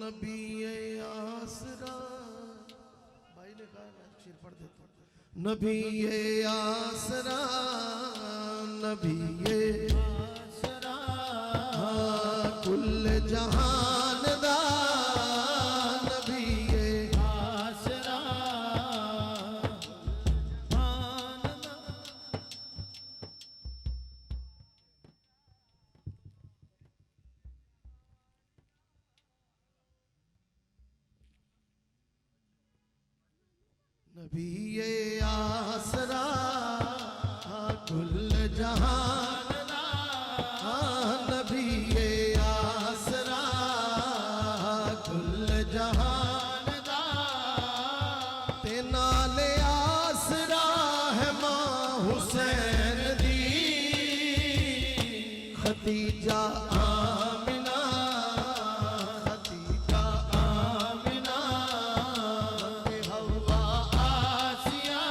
नबी आसरा भाई ने कहा शेर पढ़ देता नबी आसरा नबी आसरा कुल जहान दा नबी आसरा नबी आसरा कुल जहान दा नबी आसरा कुल जहान दा ते नाले आसरा है मां हुसैन दी खदीजा आमिना खदीजा आमिना ते हवा आसिया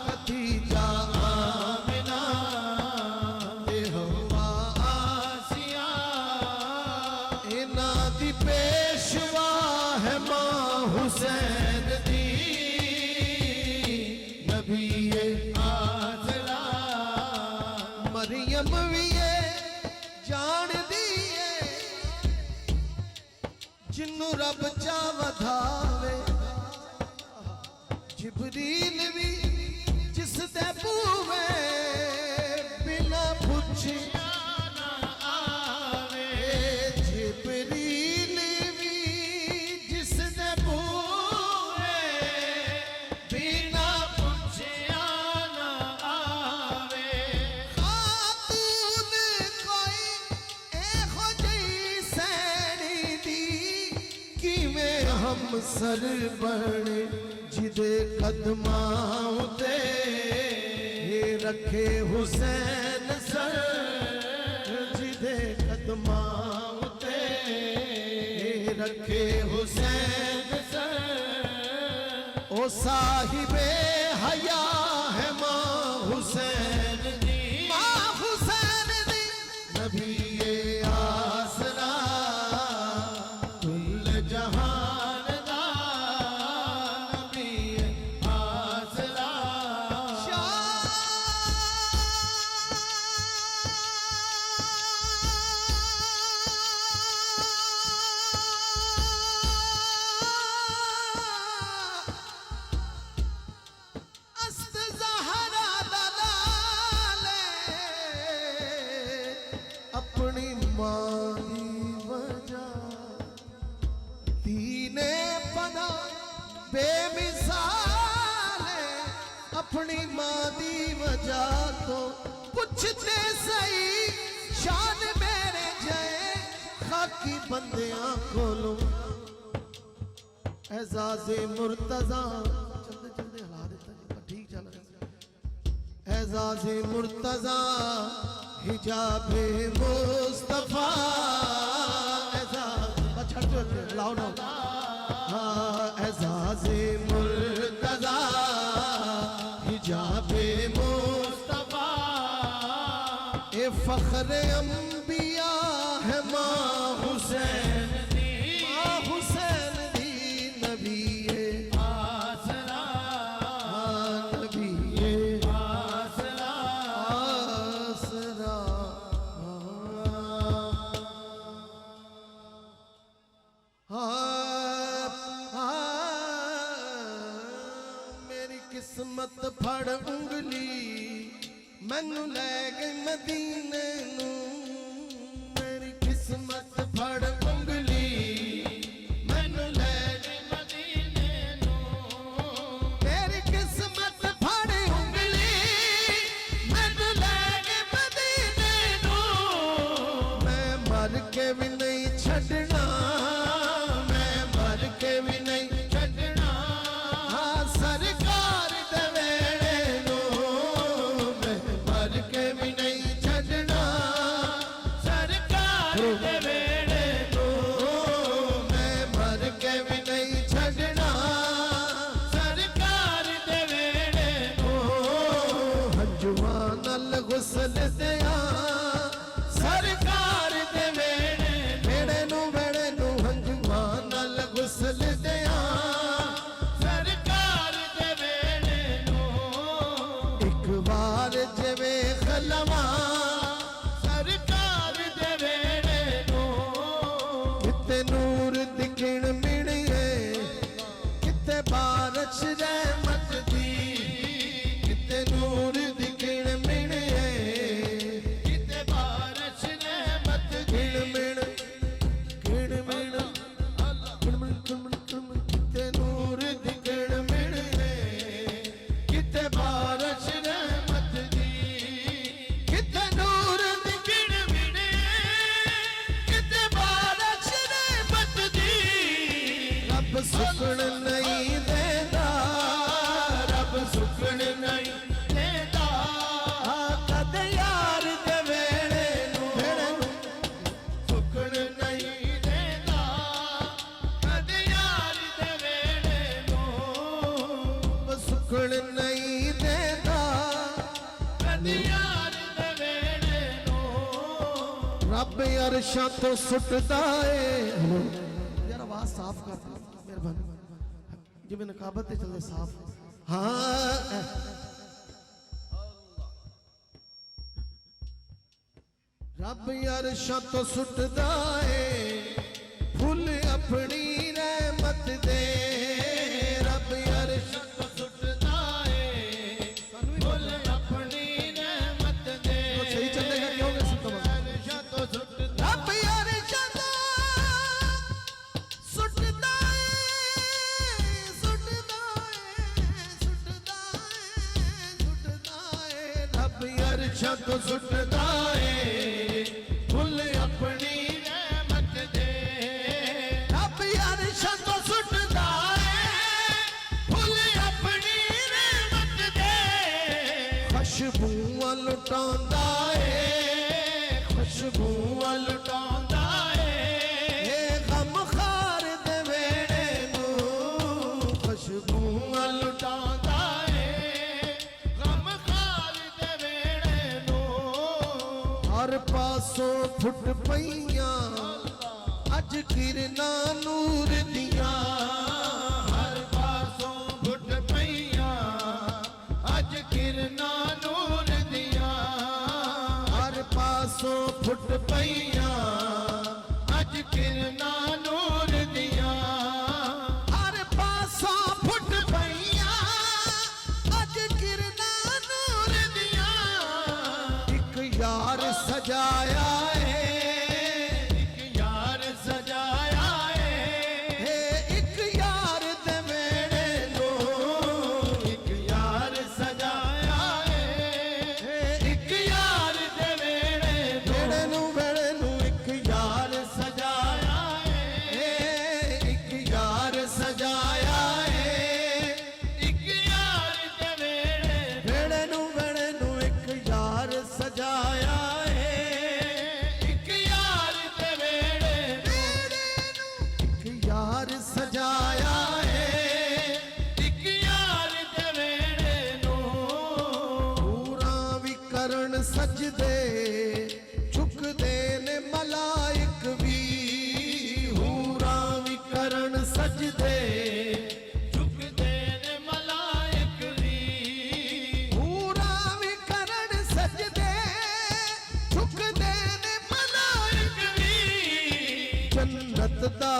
खदीजा आमिना ते हवा आसिया इना दी पेशवा है मां हुसैन दी नबी आसरा मरियम भी जान दिए जिन्नू रब चा वधावे जिबरील भी जिस दे पूवे बिना पुछया ना आवे जिबरील भी जिस दे पूवे बिना पुछया ना आवे खातून कोई एहो जई सैनी दी किवें हम सर बने जिदे कदमां उते रखे हुसैन सर जिदे कदमां उते रखे हुसैन सर ओ साहिबे हया है मां हुसैन दी मां हुसैन दी नबी आसरा कुल जहान दा नबी आसरा अस्त ज़हरा दलाले अपनी मां दी वजह दीने पना बेमिसाल अपनी मां दी वजह तो पुछते सही शान मेरे जय खाकी बंदियां कोलों एजाज़े मुर्तज़ा चलते चलते हिला देता जी ठीक चल रहा एजाज़े मुर्तज़ा हिजाबे मुस्तफा एजाज़ छड़ दो हिलाओ ना एजाज़े मुर्तज़ा हिजाबे मुस्तफा ए फख्र अंबिया है मां हुसैन दी मां हुसैन दी नबी आसरा नबी आसरा आसरा मेरी किस्मत फड़ उंगली मैनू ले गई मदीने नू मेरी किस्मत फड़ उंगली मैनू ले गई मदीने नू मेरी किस्मत फड़ उंगली मैनू ले गई मदीने नू मैं मर के भी नहीं छड़ना मैं मर के भी नहीं छड़ना हाँ सरकार दे वेड़े नू मैं मर के भी नहीं छड़ना सरकार दे वेड़े नू मैं मर के भी नहीं छड़ना सरकार दे वेड़े नू हंजुआ नल गुस्ल यार दे वेड़े नू रब अरशां तो सुटदा है। यार आवाज साफ कर दो मेहरबानी, जिवें नकाबत ते चलदा साफ। हाँ रब अरशां तो सुटदा है फुल अपनी रहमत दे। रब अरशां तो सुटदा है फुल अपनी रहमत दे। तो सही चलेगा क्यों नहीं सुनता मैं? अरशां तो सुटदा रब अरशां तो सुटदा है, सुटदा है, सुटदा है, सुटदा है। रब अरशां तो सुटदा है फुल अपनी रहमत दे। रब अरशां तो सुटदा है फुल अपनी रहमत दे। खुशबूआं लुटांदा है, खुशबूआं लुटांदा है ए गम खार दे वेड़े नू। खुशबूआं लुटांदा है गम खार दे वेड़े नू। हर पासों फुट पईयां अज किरना नूर दियां। हर पासों फुट पईयां अज किरना नूर दियां। हर पासों फुट पईयां अज किरना नूर दियां। हर पासों फुट पईयां अज किरना नूर दियां। एक यार सजाया है, एक यार सजाया है हे एक यार दे वेड़े नो। एक यार सजाया है हे एक यार दे वेड़े वेड़े नू एक यार सजाया है। हे एक यार सजाया है। एक यार दे वेड़े वेड़े नू एक यार सजाया है। एक यार दे वेड़े एक यार सजाया है। एक यार दे वेड़े नू। पूरा भी करण सजदे झुकदे ने मलाइक भी। हूरा भी करण सजदे झुकदे ने मलाइक भी। हूरा भी करण सजदे झुकदे ने मलाइक भी जन्नत दा